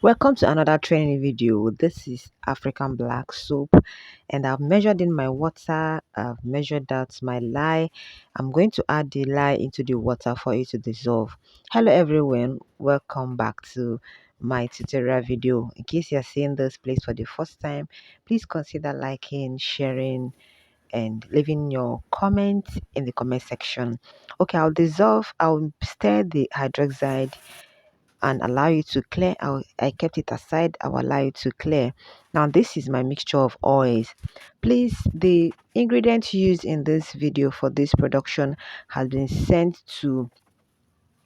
Welcome to another training video. This is African black soap, and I've measured in my water. I've measured out my lye. I'm going to add the lye into the water for it to dissolve. Hello everyone, welcome back to my tutorial video. In case you're seeing this place for the first time, please consider liking, sharing, and leaving your comments in the comment section. Okay, I'll stir the hydroxide and allow you to clear. I kept it aside. I'll allow you to clear. Now this is my mixture of oils. Please, the ingredients used in this video for this production has been sent to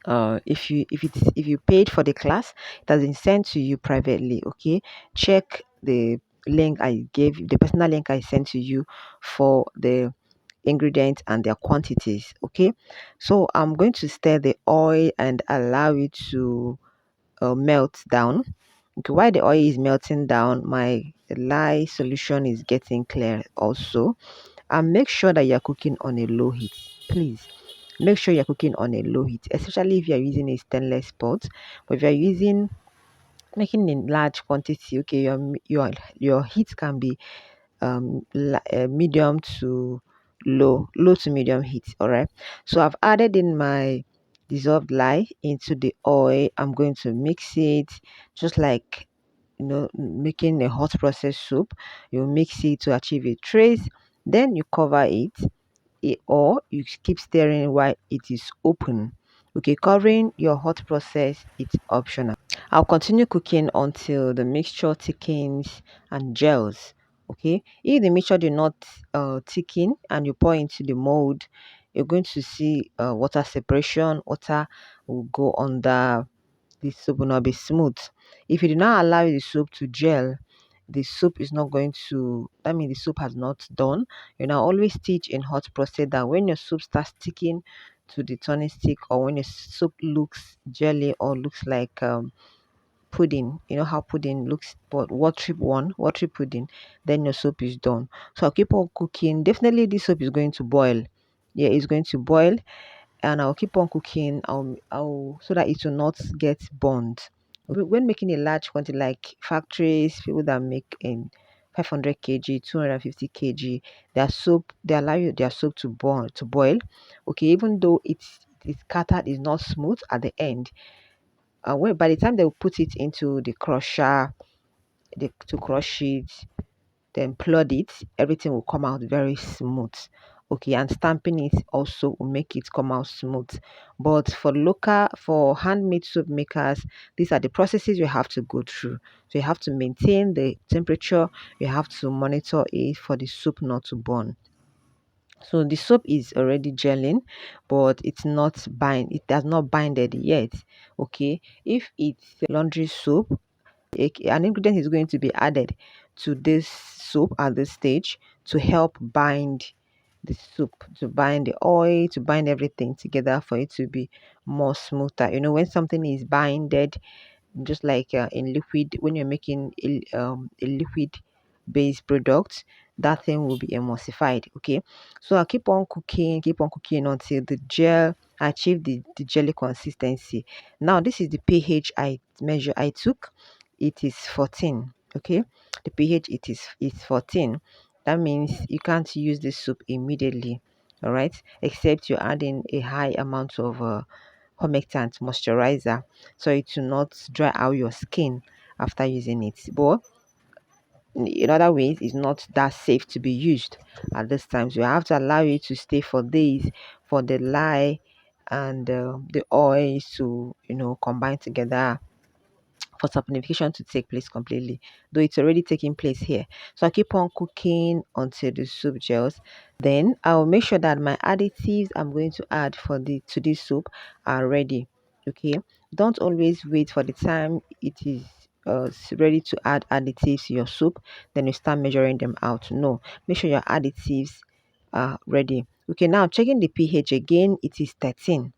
if you paid for the class, it has been sent to you privately. Okay, check the link I gave you, the personal link I sent to you for the ingredients and their quantities. Okay, so I'm going to stir the oil and allow it to melt down. Okay, while the oil is melting down, my lye solution is getting clear also. And make sure that you're cooking on a low heat. Please make sure you're cooking on a low heat, especially if you're using a stainless pot. But if you're using making in large quantity, okay, your heat can be medium to low to medium heat. All right, so I've added in my dissolved lye into the oil. I'm going to mix it just like making a hot processed soup. You mix it to achieve a trace, then you cover it, or you keep stirring while it is open. Okay, covering your hot process, it's optional. I'll continue cooking until the mixture thickens and gels. Okay, if the mixture did not thicken and you pour into the mold, you're going to see water separation. Water will go under the soup, will not be smooth. If you do not allow the soup to gel, the soup is not going to, that means the soup has not done. You now always teach in hot process that when your soup starts sticking to the turning stick, or when your soup looks jelly or looks like pudding, you know how pudding looks, but watery pudding, then your soup is done. So I'll keep on cooking. Definitely this soup is going to boil. Yeah, it's going to boil, and I'll keep on cooking. I'll so that it will not get burnt. When making a large quantity, like factories, people that make in 500 kg, 250 kg, their soup, they allow you their soup to boil. Okay, even though it's scattered, is not smooth at the end. When by the time they will put it into the crusher, to crush it, then plod it, everything will come out very smooth. Okay, and stamping it also will make it come out smooth. But for handmade soap makers, these are the processes you have to go through. So you have to maintain the temperature, you have to monitor it for the soup not to burn. So the soap is already gelling, but it's not it has not binded yet. Okay, if it's laundry soap, an ingredient is going to be added to this soup at this stage to help bind the soup, to bind the oil, to bind everything together for it to be more smoother. When something is binded, just like in liquid, when you're making a liquid based product, that thing will be emulsified. Okay, so I'll keep on cooking until the gel achieve the jelly consistency. Now this is the pH I took. It is 14. Okay, the pH is 14. That means you can't use this soup immediately. All right, except you're adding a high amount of humectant moisturizer, so it will not dry out your skin after using it. But in other ways, it's not that safe to be used at this time. So you have to allow it to stay for days for the lye and the oils to combine together for saponification to take place completely, though it's already taking place here. So I keep on cooking until the soup gels. Then I'll make sure that my additives I'm going to add to this soup are ready. Okay, don't always wait for the time it is ready to add additives to your soup, then you start measuring them out. No, make sure your additives are ready. Okay, now checking the pH again, it is 13.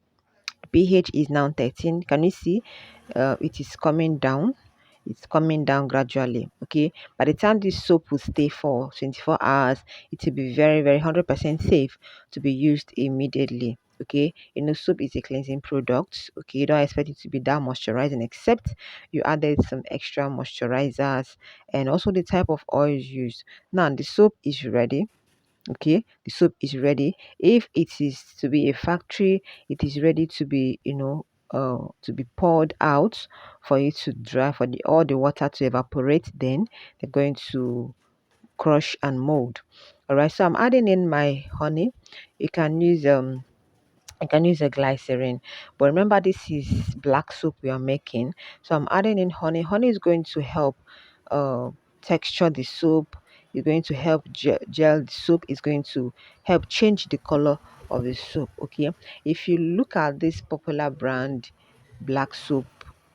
pH is now 13. Can you see it is coming down? It's coming down gradually. Okay, by the time this soap will stay for 24 hours, it will be very 100% safe to be used immediately. Okay, soap is a cleansing product. Okay, you don't expect it to be that moisturizing, except you added some extra moisturizers and also the type of oils used. Now the soap is ready. Okay, the soap is ready. If it is to be a factory, it is ready to be, to be poured out for it to dry, for the all the water to evaporate. Then they're going to crush and mold. All right, so I'm adding in my honey. You can use I can use a glycerin, but remember this is black soup we are making. So I'm adding in honey. Honey is going to help uh, texture the soup. It's going to help gel the soup. It's going to help change the color of the soup. Okay, if you look at this popular brand black soup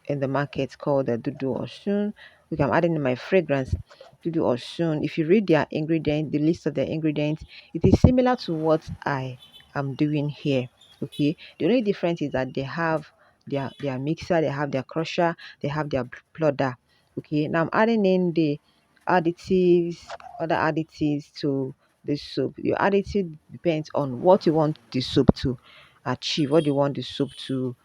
in the market called the Dudu Osun, which I'm adding in my fragrance, Dudu Osun. If you read their ingredients, the list of their ingredients, it is similar to what I am doing here. Okay, the only difference is that they have their mixer, they have their crusher, they have their plodder. Okay, now I'm adding in the additives, other additives to the soup. Your additive depends on what you want the soup to achieve, what you want the soup to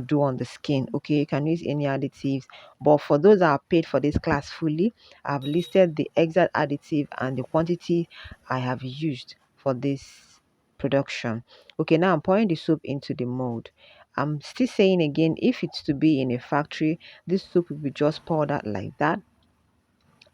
do on the skin. Okay, you can use any additives, but for those that are paid for this class fully, I've listed the exact additive and the quantity I have used for this production. Okay, now I'm pouring the soup into the mold. I'm still saying again, if it's to be in a factory, this soup will be just poured out like that.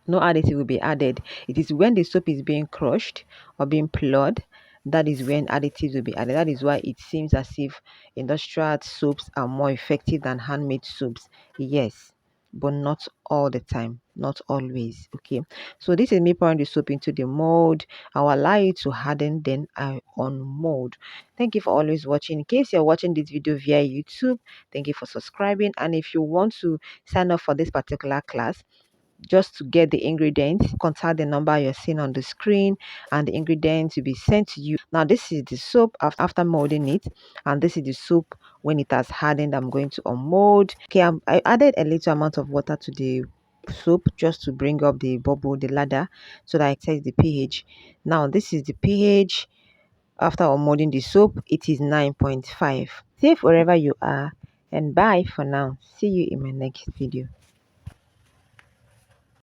No additive will be added. It is when the soap is being crushed or being plowed, that is when additives will be added. That is why it seems as if industrial soaps are more effective than handmade soaps. Yes, but not all the time, not always. Okay, so this is me pouring the soap into the mold. I'll allow it to harden, then I unmold. Thank you for always watching. In case you're watching this video via YouTube, thank you for subscribing. And if you want to sign up for this particular class, just to get the ingredients, contact the number you're seeing on the screen, and the ingredients will be sent to you. Now this is the soap after molding it, and this is the soup when it has hardened. I'm going to unmold. Okay, I added a little amount of water to the soup just to bring up the bubble, the ladder, so that I test the pH. Now this is the pH after unmolding the soap. It is 9.5. Safe wherever you are, and bye for now. See you in my next video.